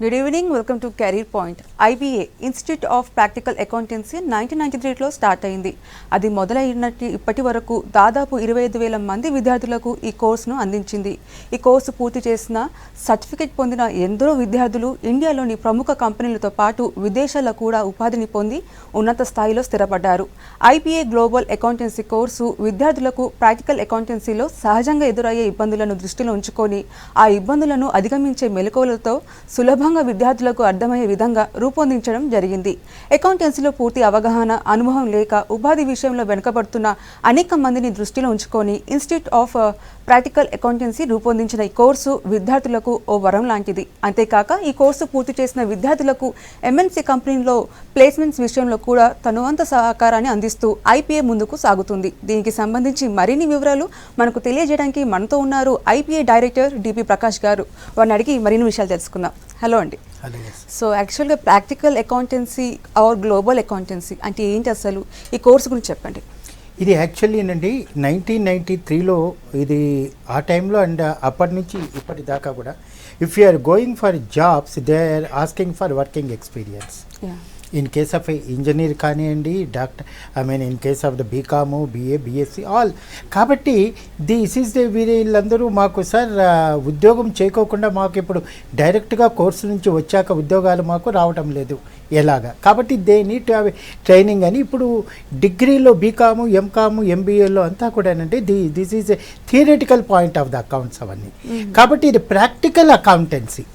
Good evening, welcome to Career Point. IBA Institute of Practical Accountancy 1993 లో start అయింది. అది మొదలైనట్టి ఇప్పటి వరకు దాదాపు 25,000 మంది విద్యార్థులకు ఈ కోర్సును అందించింది. ఈ కోర్సు పూర్తి చేసిన సర్టిఫికెట్ పొందిన ఎందరో విద్యార్థులు ఇండియాలోని ప్రముఖ కంపెనీలతో పాటు విదేశాల్లో కూడా ఉపాధిని పొంది ఉన్నత స్థాయిలో స్థిరపడ్డారు. IBA గ్లోబల్ అకౌంటెన్సీ కోర్సు విద్యార్థులకు ప్రాక్టికల్ అకౌంటెన్సీలో సహజంగా ఎదురయ్యే ఇబ్బందులను దృష్టిలో ఉంచుకొని ఆ ఇబ్బందులను అధిగమించే మెలకువలతో సులభంగా విద్యార్థులకు అర్థమయ్యే విధంగా రూపొందించడం జరిగింది. అకౌంటెన్సీలో పూర్తి అవగాహన, అనుభవం లేక ఉపాధి విషయంలో వెనుకబడుతున్న అనేక మందిని దృష్టిలో ఉంచుకొని ఇన్స్టిట్యూట్ ఆఫ్ ప్రాక్టికల్ అకౌంటెన్సీ రూపొందించిన ఈ కోర్సు విద్యార్థులకు ఓ వరం లాంటిది. అంతేకాక ఈ కోర్సు పూర్తి చేసిన విద్యార్థులకు MNC కంపెనీలో ప్లేస్మెంట్స్ విషయంలో కూడా తనువంత సహకారాన్ని అందిస్తూ IPA ముందుకు సాగుతుంది. దీనికి సంబంధించి మరిన్ని వివరాలు మనకు తెలియజేయడానికి మనతో ఉన్నారు IPA డైరెక్టర్ DP ప్రకాష్ గారు. వారిని అడిగి మరిన్ని విషయాలు తెలుసుకుందాం. హలో అండి. సో యాక్చువల్గా practical accountancy or global accountancy అంటే ఏంటి, అసలు ఈ కోర్సు గురించి చెప్పండి. ఇది యాక్చువల్లీ అండి 1993లో ఇది ఆ టైంలో అండ్ అప్పటి నుంచి ఇప్పటిదాకా కూడా if you are going for jobs they are asking for working experience. In case of engineer కానివ్వండి, doctor in case of the BCom, BA, BSc all. కాబట్టి వీళ్ళందరూ మాకు సార్ ఉద్యోగం చేయకోకుండా మాకు ఇప్పుడు డైరెక్ట్గా కోర్సు నుంచి వచ్చాక ఉద్యోగాలు మాకు రావటం లేదు ఎలాగా, కాబట్టి they need to have training అని. ఇప్పుడు డిగ్రీలో బీకాము, ఎంకాము, MBAలో అంతా కూడానంటే this is a theoretical point of the accounts అవన్నీ. కాబట్టి ఇది practical accountancy.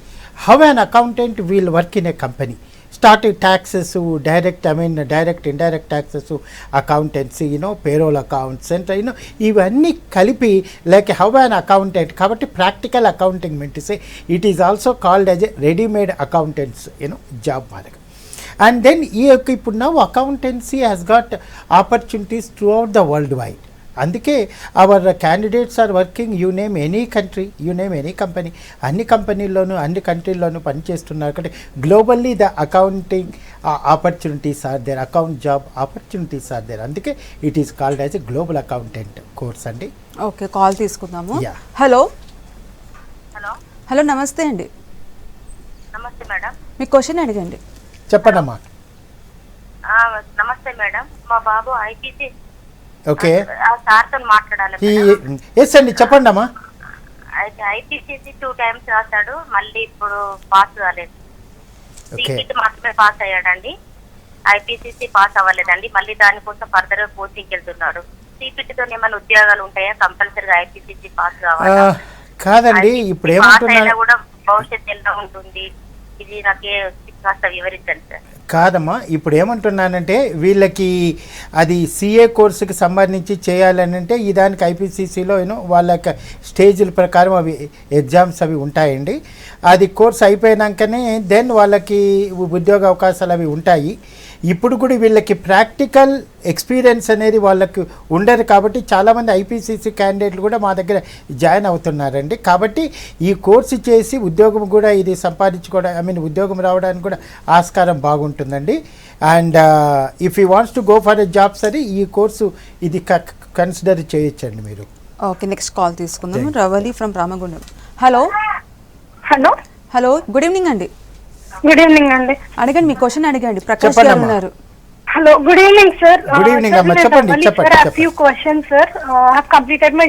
How an accountant will work in a company, starting taxes, direct indirect taxes, accountancy, payroll accounts, and ఇవన్నీ కలిపి like how an accountant. కాబట్టి practical accounting meant to say it is also called as a ready-made accountants job మాదిరిగా. And then ఇప్పుడు now accountancy has got opportunities throughout the world wide. అందుకే our candidates are working, you name any country, you name any company, అన్ని కంపెనీల్లోనూ అన్ని కంట్రీల్లోనూ పనిచేస్తున్నారు. కాబట్టి globally the accounting opportunities are there, account job opportunities are there. అందుకే it is called as a global accountant course అండి. Okay, call తీసుకుందాము. Hello hello నమస్తే అండి. నమస్తే మేడం. మీ క్వశ్చన్ అడగండి. చెప్పండమ్మా. నమస్తే మేడం, మా బాబు IPC ఓకే సార్తో మాట్లాడాలి. ఎస్ అండి, చెప్పండి అమ్మా. అయితే IPCC 2 times రాశాడు, మళ్ళీ ఇప్పుడు పాస్ కాలేదు. CPT మాత్రమే పాస్ అయ్యాడండి, IPCC పాస్ అవ్వలేదండి. మళ్ళీ దానికోసం ఫర్దర్ కోచింగ్ వెళ్తున్నాడు. CPTతో ఏమైనా ఉద్యోగాలు ఉంటాయా? కంపల్సరీగా IPCC పాస్ కావాలి కాదండి. ఇప్పుడు ఏమంటున్నా కూడా భవిష్యత్తు ఎలా ఉంటుంది, ఇది నాకే కాస్త వివరించండి సార్. కాదమ్మా, ఇప్పుడు ఏమంటున్నానంటే వీళ్ళకి అది CA కోర్సుకి సంబంధించి చేయాలని అంటే ఈ దానికి IPCCలో వాళ్ళ యొక్క స్టేజ్ల ప్రకారం అవి ఎగ్జామ్స్ అవి ఉంటాయండి. అది కోర్స్ అయిపోయినాకనే దెన్ వాళ్ళకి ఉద్యోగ అవకాశాలు అవి ఉంటాయి. ఇప్పుడు కూడా వీళ్ళకి ప్రాక్టికల్ ఎక్స్పీరియన్స్ అనేది వాళ్ళకి ఉండదు. కాబట్టి చాలామంది IPCC క్యాండిడేట్లు కూడా మా దగ్గర జాయిన్ అవుతున్నారండి. కాబట్టి ఈ కోర్సు చేసి ఉద్యోగం కూడా ఇది సంపాదించుకోవడం, ఉద్యోగం రావడానికి కూడా ఆస్కారం బాగుంటుందండి. And if you wants to go for a job సరే ఈ కోర్సు ఇది కన్సిడర్ చేయొచ్చండి మీరు. ఓకే, నెక్స్ట్ కాల్ తీసుకుందాం. Ravali from Ramagundam. Hello hello hello good evening అండి. గుడ్ ఈవినింగ్ అండి. అడగండి, మీ క్వశ్చన్ అడగండి. ప్రకాష్ గారు ఉన్నారు. Hello, good evening sir. Good evening అమ్మా, చెప్పండి. Few questions sir. I have completed my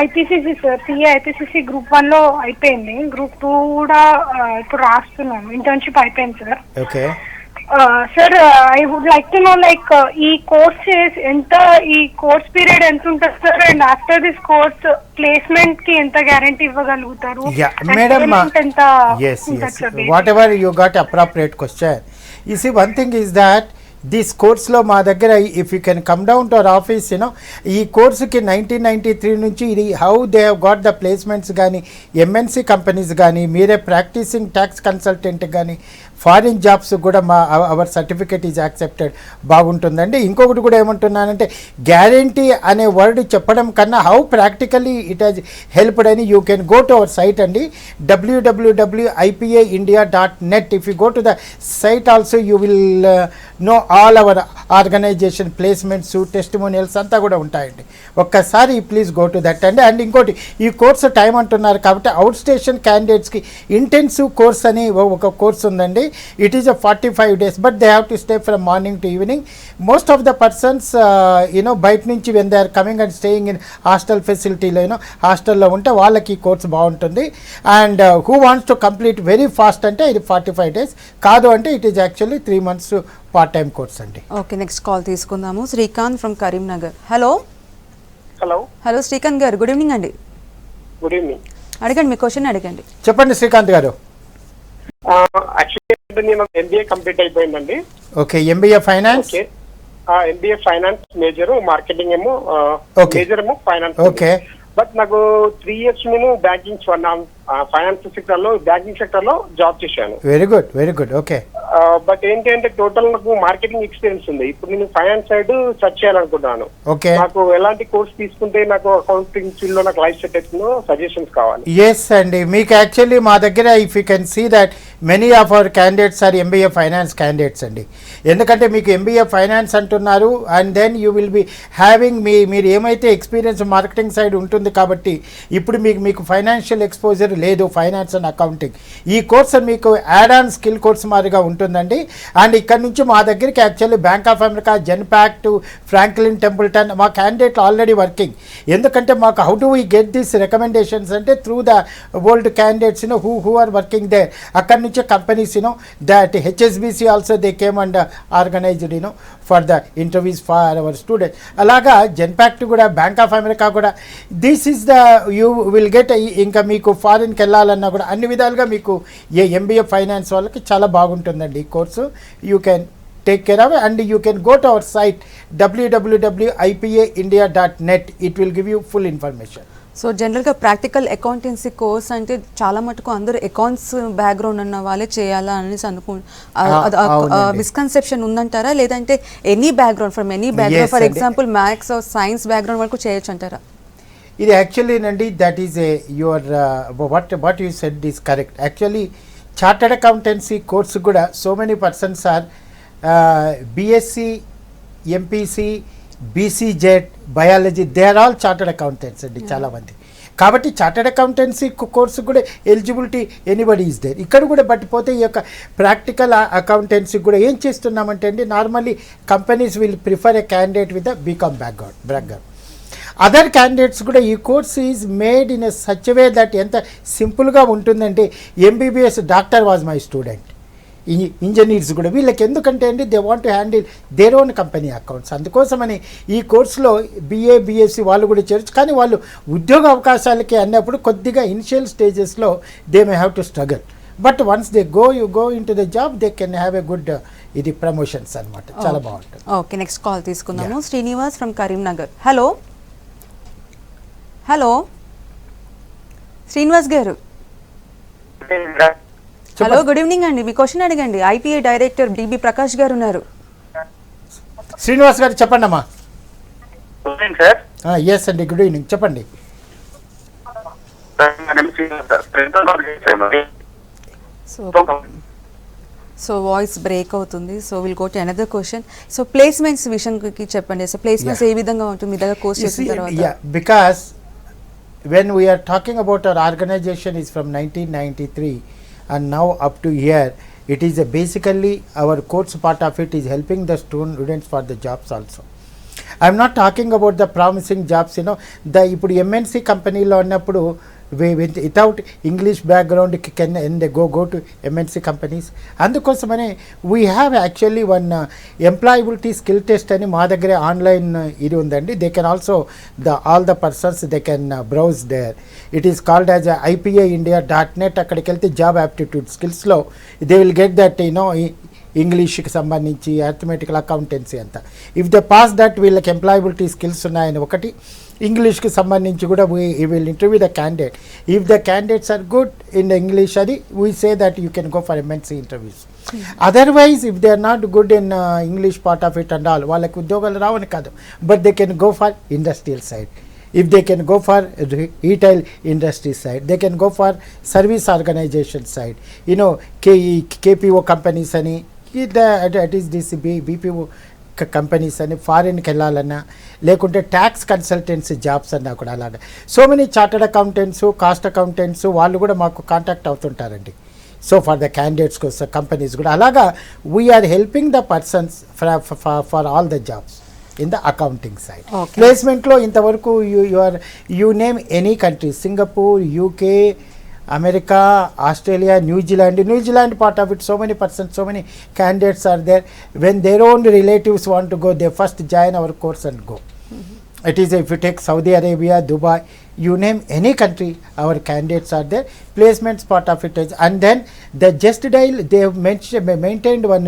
IPCC sir. CA IPCC group 1 లో అయిపోయింది, గ్రూప్ 2 కూడా ఇప్పుడు రాస్తున్నాను. ఇంటర్న్షిప్ అయిపోయింది sir. Okay sir, I would like to know like ఈ కోర్స్ ఎంత, ఈ కోర్స్ పీరియడ్ ఎంత ఉంటుంది sir? And after this course placement కి ఎంత గ్యారంటీ ఇవ్వగలుగుతారు? Madam, whatever you got appropriate question. You see one thing is that this కోర్స్లో మా దగ్గర if you can come down to our office ఈ కోర్సుకి 1993 నుంచి ఇది how they have got the placements కానీ MNC కంపెనీస్ కానీ మీరే ప్రాక్టీసింగ్ ట్యాక్స్ కన్సల్టెంట్ కానీ ఫారిన్ జాబ్స్ కూడా అవర్ సర్టిఫికేట్ ఈజ్ యాక్సెప్టెడ్ బాగుంటుందండి. ఇంకొకటి కూడా ఏమంటున్నానంటే గ్యారంటీ అనే వర్డ్ చెప్పడం కన్నా how practically it has helped అని you can go to our site అండి, www.ipaindia.net. If you go to the site also you will know all our organisation placements testimonials అంతా కూడా ఉంటాయండి. ఒక్కసారి ప్లీజ్ గో టు దట్ అండి. And ఇంకోటి ఈ కోర్సు టైం అంటున్నారు కాబట్టి అవుట్ స్టేషన్ క్యాండిడేట్స్కి ఇంటెన్సివ్ కోర్స్ అని ఒక కోర్స్ ఉందండి. It is 45 days but they have to stay from morning to evening. Most of the persons బయట నుంచి when they are coming and staying in hostel ఫెసిలిటీలో హాస్టల్లో ఉంటే వాళ్ళకి ఈ కోర్స్ బాగుంటుంది. And who wants to complete very fast అంటే ఇది 45 days, కాదు అంటే it is actually 3 months part time course అండి. ఓకే, నెక్స్ట్ కాల్ తీసుకుందాము. Srikanth from Karimnagar. Hello hello hello Srikanth గారు, గుడ్ ఈవినింగ్ అండి. Good evening. అడగండి, మీ క్వశ్చన్ అడగండి. చెప్పండి శ్రీకాంత్ గారు. యాక్చువల్లీ నేను ఎంబీఏ కంప్లీట్ అయిపోయిందండి. Okay, MBA finance. Okay, MBA finance major, marketing ఏమో మేజర్ ఏమో ఫైనాన్స్. ఓకే, బట్ నాకు 3 years నేను బ్యాంకింగ్ ఫైనాన్స్ సెక్టర్ లో బ్యాంకింగ్ సెక్టర్ లో జాబ్ చేశాను. Very good very good. Okay, but ఏంటి అంటే టోటల్ నాకు మార్కెటింగ్ ఎక్స్పీరియన్స్ ఉంది. ఇప్పుడు నేను ఫైనాన్స్ సైడ్ సెర్చ్ చేయాలనుకుంటున్నాను. ఓకే, నాకు ఎలాంటి కోర్స్ తీసుకుంటే నాకు అకౌంటింగ్ ఫీల్డ్ లో నాకు లైఫ్ సెట్ అవుతుందో సజెషన్స్ కావాలి. ఎస్ అండి, మీకు యాక్చువల్లీ మా దగ్గర if you can see that many of our candidates are MBA finance candidates అండి. ఎందుకంటే మీకు ఎంబీఏ ఫైనాన్స్ అంటున్నారు and then you will be having మీరు ఏమైతే ఎక్స్పీరియన్స్ మార్కెటింగ్ సైడ్ ఉంటుంది కాబట్టి ఇప్పుడు మీకు ఫైనాన్షియల్ ఎక్స్పోజర్ లేదు, ఫైనాన్స్ అండ్ అకౌంటింగ్. ఈ కోర్స్ మీకు యాడ్ ఆన్ స్కిల్ కోర్స్ మాదిరిగా ఉంటుందండి. అండ్ ఇక్కడ నుంచి మా దగ్గరికి actually bank of America, Genpact, Franklin Templeton మా క్యాండిడేట్లు ఆల్రెడీ వర్కింగ్. ఎందుకంటే మాకు how do we get this recommendations అంటే through the old candidates who are working there. అక్కడి నుంచి companies that HSBC also they came and organised for the interviews for our students. అలాగా Genpact కూడా, bank of America కూడా this is the you will get. ఇంకా మీకు ఫారిన్కి వెళ్ళాలన్నా కూడా అన్ని విధాలుగా మీకు ఎంబీఏ ఫైనాన్స్ వాళ్ళకి చాలా బాగుంటుందండి ఈ course. You can take care of and you can go to our site www.ipaindia.net. It will give you full information. So జనరల్గా ప్రాక్టికల్ అకౌంటెన్సీ కోర్స్ అంటే చాలా మటుకు అందరూ అకౌంట్స్ బ్యాక్గ్రౌండ్ ఉన్న వాళ్ళే చేయాలా అనేసి మిస్కన్సెప్షన్ ఉందంటారా, లేదంటే any background from any background, for example maths or science background వరకు చేయొచ్చు అంటారా? ఇది యాక్చువల్లీ నండి that is your what you said is correct. Actually chartered accountancy course కూడా so many persons are BSc, MPC, BZC, biology, they are all chartered accountants అండి చాలామంది. కాబట్టి chartered accountancy course కూడా ఎలిజిబిలిటీ ఎనీబడి ఈజ్ దేర్. ఇక్కడ కూడా బట్టిపోతే ఈ యొక్క practical accountancy కూడా ఏం చేస్తున్నామంటే అండి, normally companies will prefer a candidate with the BCom background. Other candidates కూడా ఈ course is made in a such way that ఎంత సింపుల్గా ఉంటుందంటే MBBS doctor was my student, engineers కూడా వీళ్ళకి ఎందుకంటే అండి they want to handle their own company accounts. అందుకోసమని ఈ కోర్సులో బీఏ, బీఎస్సీ వాళ్ళు కూడా చేరచ్చు. కానీ వాళ్ళు ఉద్యోగ అవకాశాలకి అన్నప్పుడు కొద్దిగా ఇనిషియల్ స్టేజెస్లో they may have to struggle. But once they go in to the job they can have a good ఇది ప్రమోషన్స్ అనమాట. చాలా బాగుంటుంది. ఓకే, నెక్స్ట్ కాల్ తీసుకుందాము. Srinivas from Karimnagar. Hello hello Srinivas గారు. హలో, గుడ్ ఈవినింగ్ అండి. మీ క్వశ్చన్ అడగండి. ఐపీఏ డైరెక్టర్ డిబి ప్రకాష్ గారు ఉన్నారు. శ్రీనివాస్ గారు చెప్పండి అమ్మా. ఎస్ అండి, గుడ్ ఈవినింగ్, చెప్పండి. సో వాయిస్ బ్రేక్ అవుతుంది. So will go to another question. So placements విషయానికి చెప్పండి. సో ప్లేస్మెంట్స్ ఏ విధంగా ఉంటుంది మీ దగ్గర కోర్స్ చేసిన తర్వాత? Because when we are talking about our organization is from 1993 and now up to here, it is basically our course part of it is helping the students for the jobs also. I am not talking about the promising jobs, the ఇప్పుడు MNC కంపెనీలో ఉన్నప్పుడు without English background can go to MNC companies. అందుకోసమనే we have actually one employability skill test అని మా దగ్గర online ఇది ఉందండి. They can also all the persons they can browse there. It is called as ipaindia.net. అక్కడికి వెళ్తే job aptitude స్కిల్స్లో they will get that ఇంగ్లీష్కి సంబంధించి అర్థమెటికల్ అకౌంటెన్సీ అంతా. ఇఫ్ ద పాస్ దట్ వీళ్ళకి ఎంప్లాయబిలిటీ స్కిల్స్ ఉన్నాయని ఒకటి, ఇంగ్లీష్కి సంబంధించి కూడా we will interview the candidate. If the candidates are good in the English అది we say that you can go for MNC interviews. Otherwise if they are not good in English part of it and all, వాళ్ళకి ఉద్యోగాలు రావని కాదు, but they can go for industrial side. If they can go for retail industry side, they can go for service organization side. You know, KPO companies ani, that is this BPO companies ani, foreign kellalana, lekunte tax consultancy jobs anna kuda alaga. So many chartered accountants, cost accountants వాళ్ళు కూడా మాకు contact అవుతుంటారండి. So for the candidates కోసం companies కూడా అలాగా we are helping the persons for all the jobs in the accounting side. Okay. Placement lo intavaraku you name any country, Singapore, UK, America, Australia, New Zealand part of it, so many persons, so many candidates are there. When their own relatives want to go, they first join our course and go. It is, if you take Saudi Arabia, Dubai, you name any country, our candidates are there. Placements part of it is, and then the just dial, they have maintained one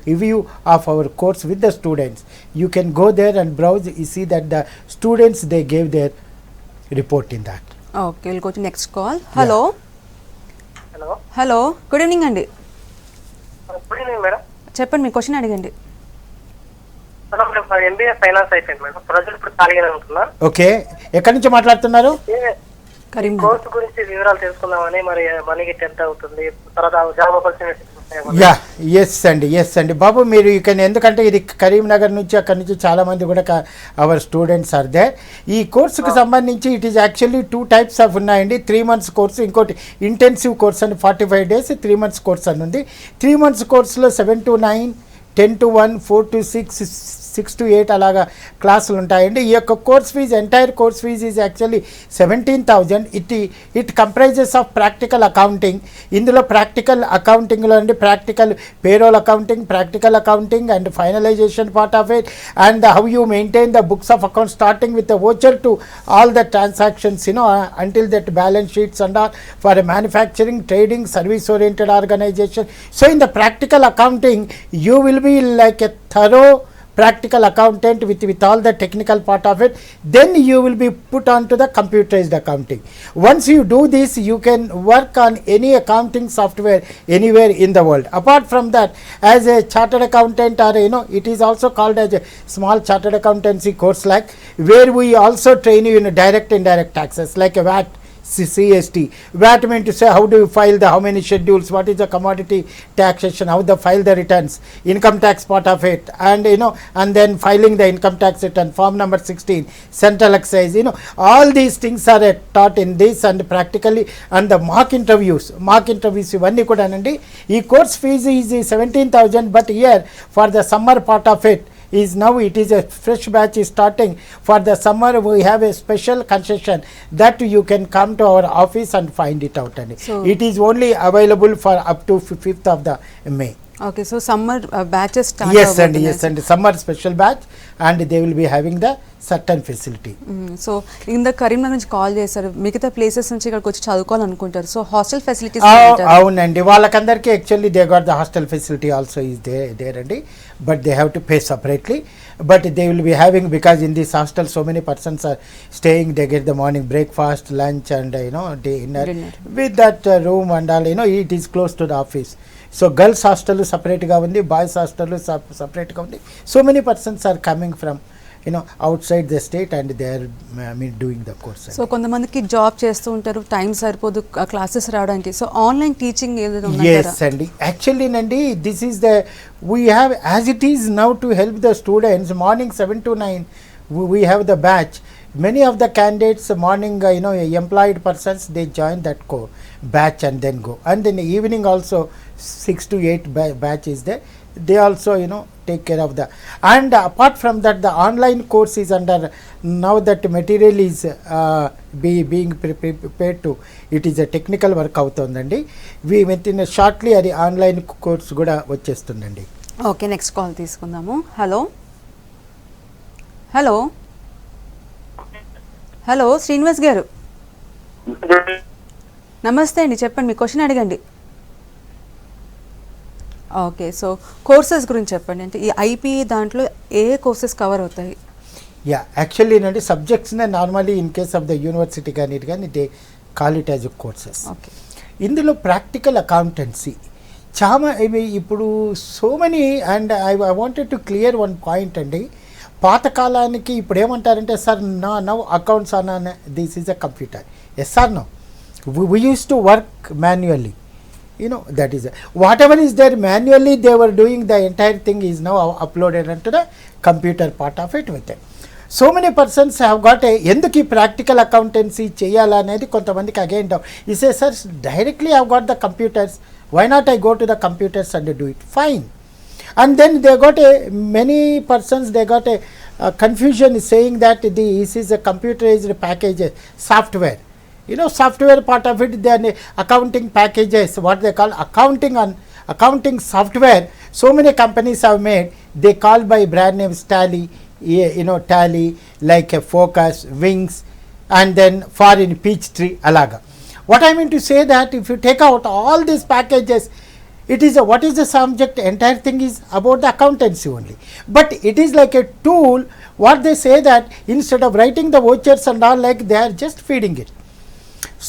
review of our course with the students. You can go there and browse. You see that the students, they gave their report in that. Okay, will go to next call. Hello hello hello, good evening అండి. Good evening madam. చెప్పండి, మీ question అడగండి. Madam MBA finance అయిపోయింది madam, ప్రజలు ఇప్పుడు ఖాళీగానే ఉంటున్నా. Okay, ఎక్కడి నుంచి మాట్లాడుతున్నారు? కరీం కోర్సు గురించి వివరాలు తెలుసుకుందామని, మరి మనీ గిట్ ఎంత అవుతుంది, తర్వాత జాబ్ ఆపర్చునిటీస్. యా, ఎస్ అండి బాబు, మీరు ఇక్కడ ఎందుకంటే ఇది కరీంనగర్ నుంచి, అక్కడ నుంచి చాలా మంది కూడా అవర్ స్టూడెంట్స్ ఆర్ దేర్. ఈ కోర్సుకు సంబంధించి it is actually 2 types of ఉన్నాయండి. 3 months కోర్సు, ఇంకోటి ఇంటెన్సివ్ కోర్స్ అని 45 days, 3 months కోర్స్ అని ఉంది. 3 months కోర్సులో 7 to 9, 10 to 1, 4 to 6, 6 to 8 అలాగా క్లాసులు ఉంటాయండి. ఈ యొక్క course fees, entire course fees is actually 17,000. It comprises of practical accounting. ఇందులో ప్రాక్టికల్ అకౌంటింగ్లో అండి practical payroll accounting, practical accounting and finalisation part of it, and how you maintain the books of account starting with the voucher to all the transactions, until that balance sheets and all for a manufacturing, trading, service oriented organization. So in the practical accounting, you will be like a thorough practical accountant with all the technical part of it. Then you will be put on to the computerized accounting. Once you do this, you can work on any accounting software anywhere in the world. Apart from that, as a chartered accountant, or it is also called as a small chartered accountancy course, like where we also train you in direct and indirect taxes, like a VAT, CST. VAT meant to say how do you file how many schedules, what is the commodity taxation, how to file the returns, income tax part of it, and and then filing the income tax return, form number 16, central excise, all these things are taught in this, and practically, and the mock interviews ivanni kuda anandi. Ee course fees is 17,000, but here for the summer part of it is now it is a fresh batch is starting. For the summer we have a special concession that you can come to our office and find it out, and so it is only available for up to 5th of the May. Okay, so summer batches start. Yes, and summer special batch, and they will be having the certain facility. So ఇంద కరీంనగర్ నుంచి call చేశారు, మిగతా places నుంచి ఇక్కడికి వచ్చి చదువుకోవాలనుకుంటారు. So hostel facilities అవునండి, వాళ్ళకందరికీ actually they got the hostel facility also is there అండి, but they have to pay separately. But they will be having, because in this hostel so many persons are staying, they get the morning breakfast, lunch, and dinner with that room and all, it is close to the office. So girls hostel separate ga undi, boys hostel separate ga undi. So many persons are coming from outside the state, and they are doing the course. So కొంతమందికి job చేస్తూ ఉంటారు, time సరిపోదు classes రావడానికి. So online teaching ఏదైనా ఉందా? Yes అండి, actually నండి this is the we have, as it is now, to help the students. Morning 7 to 9 we have the batch. Many of the candidates morning employed persons, they join that batch and then go, and then evening also 6 to 8 batch is there. They also take care of the, and apart from that, the online course is under, now that material is being prepared to, it is a technical work అవుతుందండి. we within shortly అది online course కూడా వచ్చేస్తుందండి. Okay, next call తీసుకుందాము. Hello hello hello, Srinivas గారు నమస్తే అండి, చెప్పండి, మీ క్వశ్చన్ అడగండి. ఓకే, సో కోర్సెస్ గురించి చెప్పండి. అంటే ఈ ఐపీఈ దాంట్లో ఏ కోర్సెస్ కవర్ అవుతాయి? యా, యాక్చువల్లీ ఏంటంటే సబ్జెక్ట్స్నే normally in case of the university కానీ they call it as courses. Okay, ఇందులో ప్రాక్టికల్ అకౌంటెన్సీ చాలా ఇప్పుడు so many and I wanted to clear one point అండి. పాతకాలానికి ఇప్పుడు ఏమంటారంటే సార్ నవ్ అకౌంట్స్ అన్న this is a computer. Yes sir no we used to work manually, that is whatever is there manually they were doing, the entire thing is now uploaded into the computer part of it with it. So many persons have got ఎందుకు ఈ practical accountancy చేయాలనేది కొంతమందికి again doubt. ఈ సే sir directly I got the computers, why not I go to the computers and do it? Fine. And then they got many persons, they got a confusion saying that this is a computerized package software. Software part of it, then accounting packages, what they call accounting software. So many companies have made, they call by brand names Tally, Tally, like a Focus, Wings, and then foreign Peachtree, Alaga. What I mean to say that if you take out all these packages, it is what is the subject, entire thing is about the accountancy only. But it is like a tool, what they say that instead of writing the vouchers and all, like they are just feeding it.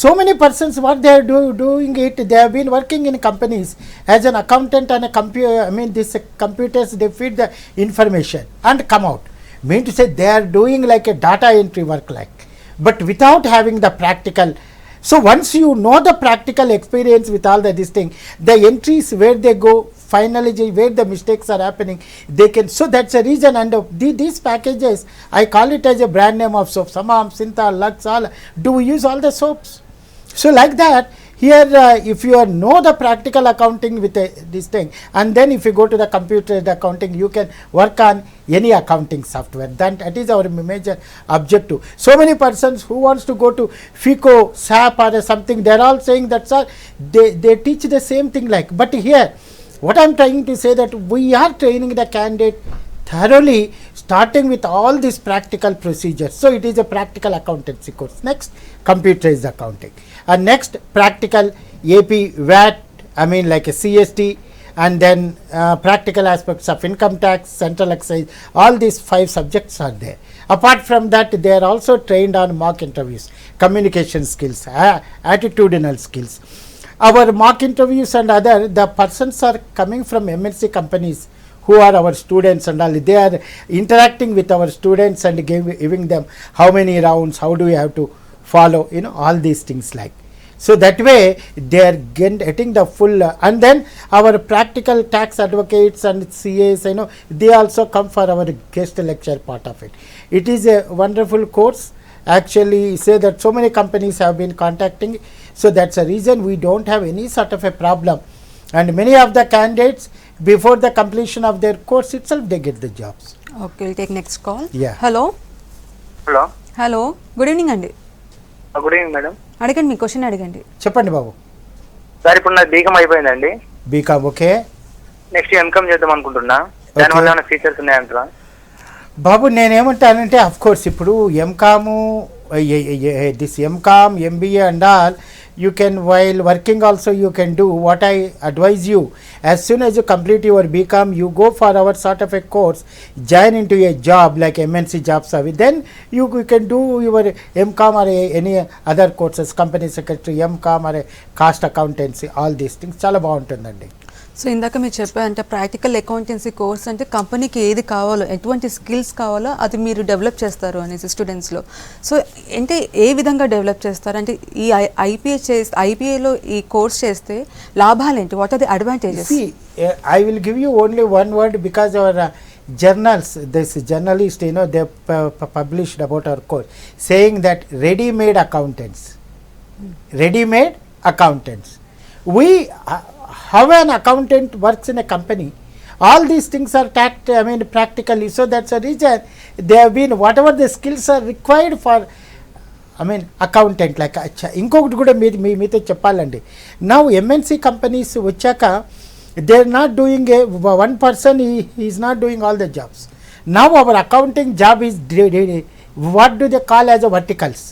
So many persons, what they are doing it, they have been working in companies as an accountant and a computer. These computers, they feed the information and come out. Mean to say they are doing like a data entry work but without having the practical. So once you know the practical experience with all this thing, the entries where they go, finally where the mistakes are happening, they can. So that's a reason. And these packages, I call it as a brand name of soap. Samam, Sinta, Lux, all. Do we use all the soaps? So like that, here if you know the practical accounting with this thing, and then if you go to the computer accounting, you can work on any accounting software. That is our major objective. So many persons who wants to go to FICO, SAP or something, they are all saying that sir, they teach the same thing but here what I am trying to say that we are training the candidate thoroughly, starting with all these practical procedures. So it is a practical accountancy course. Next, computerized accounting, and next practical AP, VAT, like a CST, and then practical aspects of income tax, central excise. All these 5 subjects are there. Apart from that, they are also trained on mock interviews, communication skills, attitudinal skills. Our mock interviews and other, the persons are coming from MNC companies who are our students and all. They are interacting with our students and giving them how many rounds, how do we have to follow, all these things So that way they are getting the full. And then our practical tax advocates and CAs, they also come for our guest lecture part of it. It is a wonderful course. Actually say that so many companies have been contacting. So that's a reason we don't have any sort of a problem. And many of the candidates, before the completion of their course itself, they get the jobs. Okay, we'll take next call. Yeah. Hello. Good evening అండి. Good evening madam. అడగండి, మీ question అడగండి. చెప్పండి బాబు. Sir ఇప్పుడు నా BCom అయిపోయిందండి. BCom okay. Next MCom చేద్దాం అనుకుంటున్నా. దానివల్ల ఏమైనా ఫీచర్స్ ఉన్నాయంటారా? బాబు నేనేమంటానంటే అఫ్ కోర్స్ ఇప్పుడు MCom this MCom MBA and all, you can, while working also you can do what I advise you. As soon as you complete your BCom, you go for our sort of a course, join into a job like MNC jobs, then you can do your MCom or any other courses, company secretary, MCom or cost accountancy, all these things చాలా బాగుంటుందండి. So ఇందాక మీరు చెప్పారంటే practical accountancy course అంటే కంపెనీకి ఏది కావాలో, ఎటువంటి స్కిల్స్ కావాలో అది మీరు డెవలప్ చేస్తారు అనేసి స్టూడెంట్స్లో. సో అంటే ఏ విధంగా డెవలప్ చేస్తారు అంటే ఈ ఐపీఏలో ఈ కోర్స్ చేస్తే లాభాలు ఏంటి? What are the advantages? I will give you only one word because our journals, this journalist, they published about our course saying that ready-made accountants. We how an accountant works in a company, all these things are practically. So that's a reason they have been, whatever the skills are required for accountant. Like ఇంకొకటి కూడా మీతో చెప్పాలండి. Now MNC companies వచ్చాక they are not doing one person he is not doing all the jobs. Now our accounting job is what do they call as a verticals.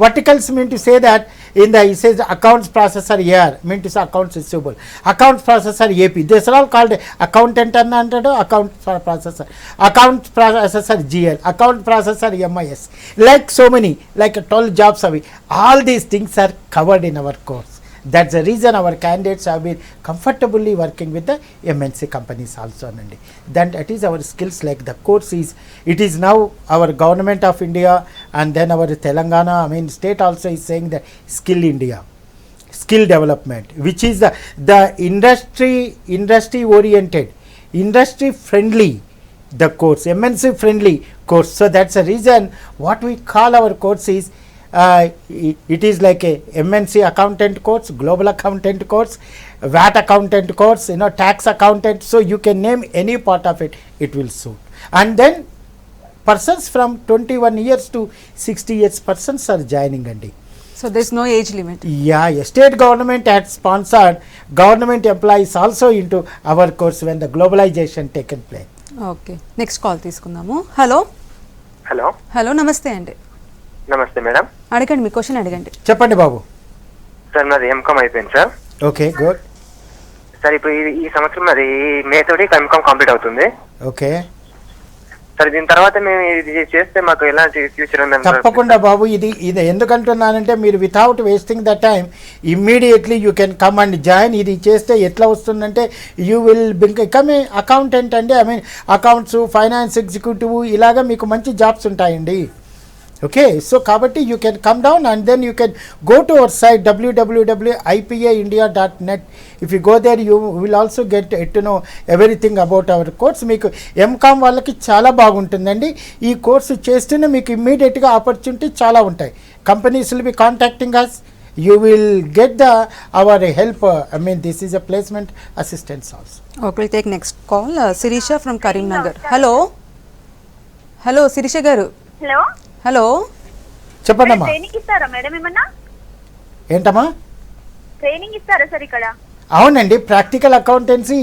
Verticals mean to say that in the, it says accounts processor AR, mean to say accounts receivable, accounts processor AP, these are all called accountant and account processor, account processor GL, account processor MIS, like so many, like 12 jobs away. All these things are covered in our course. That's the reason our candidates have been comfortably working with the MNC companies also అండి. That is our skills, like the course is, it is now our government of India and then our Telangana, state also is saying that skill India, skill development, which is the industry oriented, industry friendly, the course, MNC friendly course. So that's the reason what we call our course is it is like a MNC accountant course, global accountant course, VAT accountant course, tax accountant. So you can name any part of it, it will suit. And then persons from 21 years to 60 years persons are joining andi. So there's no age limit. Yeah, state government had sponsored government employees also into our course when the globalization taken place. Okay, next call తీసుకుందాము. Hello hello hello నమస్తే అండి. నమస్తే madam. అడగండి, మీ question అడగండి. చెప్పండి బాబు. Sir నాది MCom అయిపోయింది సార్. Okay, good. సార్ ఇప్పుడు ఈ సంవత్సరం మరి మే తోటి ఎంకామ్ కంప్లీట్ అవుతుంది. ఓకే సార్, దీని తర్వాత మేము ఇది చేస్తే మాకు ఎలాంటి ఫ్యూచర్ ఉందని? తప్పకుండా బాబు, ఇది ఎందుకంటున్నానంటే మీరు without wasting the time immediately you can come and join. ఇది చేస్తే ఎట్లా వస్తుందంటే you will become a accountant అండి. అకౌంట్స్, ఫైనాన్స్ ఎగ్జిక్యూటివ్, ఇలాగా మీకు మంచి జాబ్స్ ఉంటాయండి. ఓకే, సో కాబట్టి you can come down and then you can go to our site www.ipaindia.net. If you go there you will also get to know everything about our course. మీకు MCom వాళ్ళకి చాలా బాగుంటుందండి. ఈ course చేస్తేనే మీకు ఇమ్మీడియట్గా opportunity చాలా ఉంటాయి. Companies will be contacting us. You will get our help. This is a placement assistance also. Okay, we'll take next call. Sirisha from Karimnagar. Hello Sirisha garu. Hello చెప్పండమ్మా. ట్రైనింగ్ ఇస్తారా madam? ఏమన్నా ఏంటమ్మా training ఇస్తారా sir ఇక్కడ? అవునండి, practical accountancy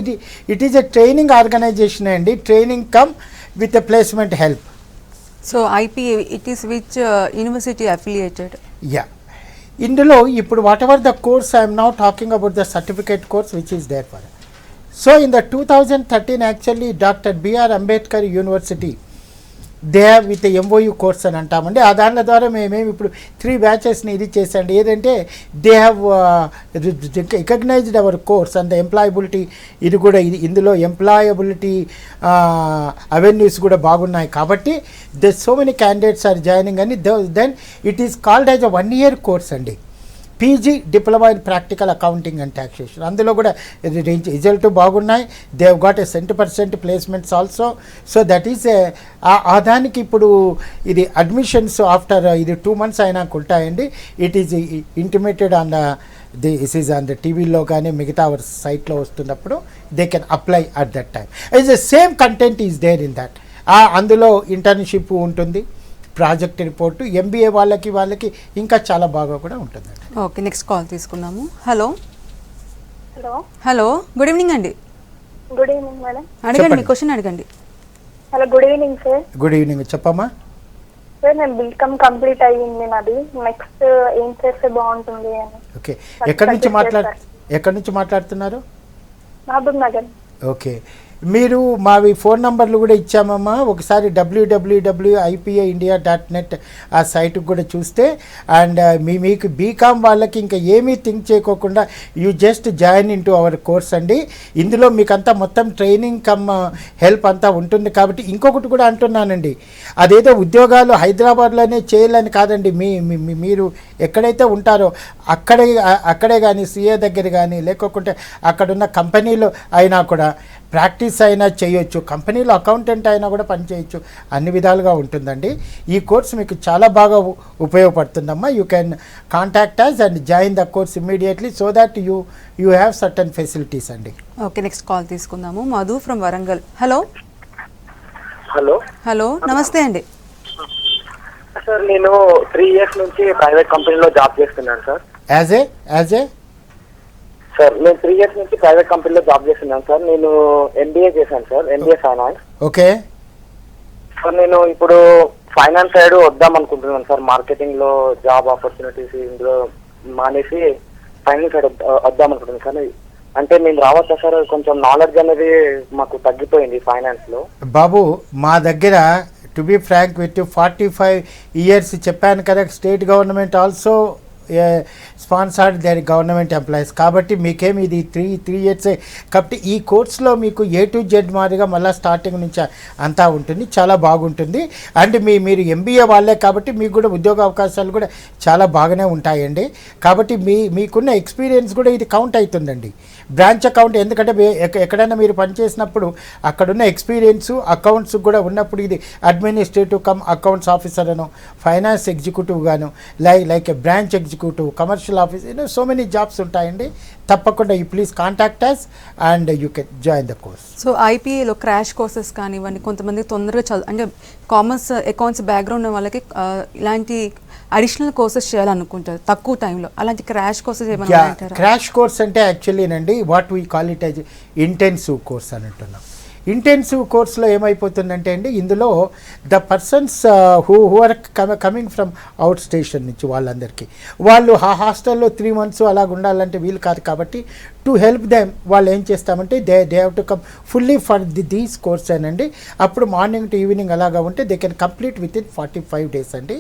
it is a training organisation అండి. Training come with a placement help. So IPA, it is which university affiliated? Yeah, ఇందులో ఇప్పుడు whatever the course I'm now talking about the certificate course which is there for. So in the 2013 actually doctor BR Ambedkar university they have with MOU course అని అంటామండి. ఆ దాని ద్వారా మేమేమి ఇప్పుడు 3 బ్యాచెస్ని ఇది చేసండి. ఏదంటే they have recognised our course and the employability. ఇది కూడా ఇందులో ఎంప్లాయబిలిటీ అవెన్యూస్ కూడా బాగున్నాయి. కాబట్టి the so many candidates are joining అని. Then it is called as a 1 year course అండి. PG diploma in practical accounting and taxation. అందులో కూడా రిజల్ట్ బాగున్నాయి. They have got 100% placements also. So that is ఆ దానికి ఇప్పుడు ఇది అడ్మిషన్స్ ఆఫ్టర్ ఇది 2 months అయినాక ఉంటాయండి. It is intimated on this is on the టీవీలో కానీ మిగతా అవర్ సైట్లో వస్తున్నప్పుడు they can apply at that time. It's the same content is there in that. అందులో ఇంటర్న్షిప్ ఉంటుంది, ప్రాజెక్ట్ రిపోర్టు, MBA వాళ్ళకి ఇంకా చాలా బాగా కూడా ఉంటుందండి. ఓకే, నెక్స్ట్ కాల్ తీసుకుందాము. హలో హలో గుడ్ ఈవినింగ్ అండి. Good evening madam. అడగండి, మీ క్వశ్చన్ అడగండి. Hello, good evening sir. Good evening, చెప్పమ్మా. సార్, నేను బీకామ్ కంప్లీట్ అయ్యింది నాది. నెక్స్ట్ ఏం చేస్తే బాగుంటుంది అని. ఓకే, ఎక్కడి నుంచి మాట్లాడుతున్నారు? మహబూబ్ నగర్. ఓకే, మీరు మావి ఫోన్ నంబర్లు కూడా ఇచ్చామమ్మా. ఒకసారి www.ipaindia.net ఆ సైట్కి కూడా చూస్తే అండ్ మీకు బీకామ్ వాళ్ళకి ఇంకా ఏమీ థింక్ చేయకోకుండా you just join in to our course అండి. ఇందులో మీకు అంతా మొత్తం ట్రైనింగ్ కమ్ హెల్ప్ అంతా ఉంటుంది. కాబట్టి ఇంకొకటి కూడా అంటున్నానండి, అదేదో ఉద్యోగాలు హైదరాబాద్లోనే చేయాలని కాదండి. మీరు ఎక్కడైతే ఉంటారో అక్కడే కానీ CA దగ్గర కానీ లేకపోతే అక్కడున్న కంపెనీలో అయినా కూడా ప్రాక్టీస్ అయినా చేయొచ్చు, కంపెనీలో అకౌంటెంట్ అయినా కూడా పని చేయొచ్చు. అన్ని విధాలుగా ఉంటుందండి. ఈ కోర్స్ మీకు చాలా బాగా ఉపయోగపడుతుందమ్మా. You can contact us and join the course immediately so that you have certain facilities అండి. ఓకే, నెక్స్ట్ కాల్ తీసుకుందాము. Madhu from Warangal. Hello hello నమస్తే అండి. సార్, నేను 3 years నుంచి ప్రైవేట్ కంపెనీలో జాబ్ చేస్తున్నాను సార్. యాజ్ ఏ సార్, నేను 3 years నుంచి ప్రైవేట్ కంపెనీలో జాబ్ చేస్తున్నాను సార్. నేను MBA చేశాను sir, MBA finance. Okay sir, నేను ఇప్పుడు ఫైనాన్స్ సైడ్ వద్దాం అనుకుంటున్నాను సార్. మార్కెటింగ్ లో జాబ్ ఆపర్చునిటీస్ ఇందులో మానేసి ఫైనాన్స్ సైడ్ వద్దాం అనుకుంటున్నాను సార్. అంటే మేము రావచ్చా సార్? కొంచెం నాలెడ్జ్ అనేది మాకు తగ్గిపోయింది ఫైనాన్స్ లో. బాబు, మా దగ్గర to be frank with 45 years చెప్పాను కదా, state government also sponsored their government employees. కాబట్టి మీకేమి ఇది త్రీ ఇయర్సే కాబట్టి ఈ కోర్స్లో మీకు A to Z మాదిరిగా మళ్ళీ స్టార్టింగ్ నుంచి అంతా ఉంటుంది, చాలా బాగుంటుంది. అండ్ మీరు MBA వాళ్ళే కాబట్టి మీకు కూడా ఉద్యోగ అవకాశాలు కూడా చాలా బాగానే ఉంటాయండి. కాబట్టి మీకున్న ఎక్స్పీరియన్స్ కూడా ఇది కౌంట్ అవుతుందండి, బ్రాంచ్ అకౌంట్. ఎందుకంటే ఎక్కడైనా మీరు పనిచేసినప్పుడు అక్కడున్న ఎక్స్పీరియన్సు అకౌంట్స్ కూడా ఉన్నప్పుడు ఇది అడ్మినిస్ట్రేటివ్ కమ్ అకౌంట్స్ ఆఫీసర్ అను, ఫైనాన్స్ ఎగ్జిక్యూటివ్ గాను, like branch executive, commercial office, so many jobs ఉంటాయండి. తప్పకుండా you please contact us and you can join the course. So ఐపీఏలో క్రాష్ కోర్సెస్ కానివ్వండి, కొంతమంది తొందరగా అంటే కామర్స్ అకౌంట్స్ బ్యాక్గ్రౌండ్ ఉన్న వాళ్ళకి ఇలాంటి అడిషనల్ కోర్సెస్ చేయాలనుకుంటారు తక్కువ టైంలో, అలాంటి క్రాష్ కోర్సెస్ ఏమైనా ఉంటారా? క్రాష్ కోర్స్ అంటే యాక్చువల్లీనండి what we call it as intensive course అని అంటున్నాం. ఇంటెన్సివ్ కోర్స్లో ఏమైపోతుందంటే అండి, ఇందులో the persons who are coming from out station నుంచి వాళ్ళందరికీ వాళ్ళు హాస్టల్లో 3 months అలాగ ఉండాలంటే వీలు కాదు. కాబట్టి టు హెల్ప్ దెమ్ వాళ్ళు ఏం చేస్తామంటే they have to come fully for these course అనండి. అప్పుడు మార్నింగ్ టు ఈవినింగ్ అలాగా ఉంటే they can complete with in 45 days అండి.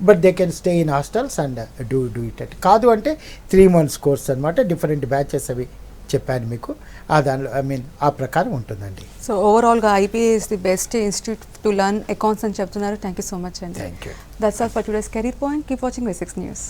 But they can stay in hostels and do it at. కాదు అంటే 3 months కోర్స్ అనమాట. డిఫరెంట్ బ్యాచెస్ అవి చెప్పాను మీకు, దానిలో ఆ ప్రకారం ఉంటుందండి. సో ఓవరాల్గా IPA is the best institute to learn accounts అని చెప్తున్నారు. థ్యాంక్ యూ సో మచ్ అండి. Thank you. That's all for today's career point. Keep watching V6 News.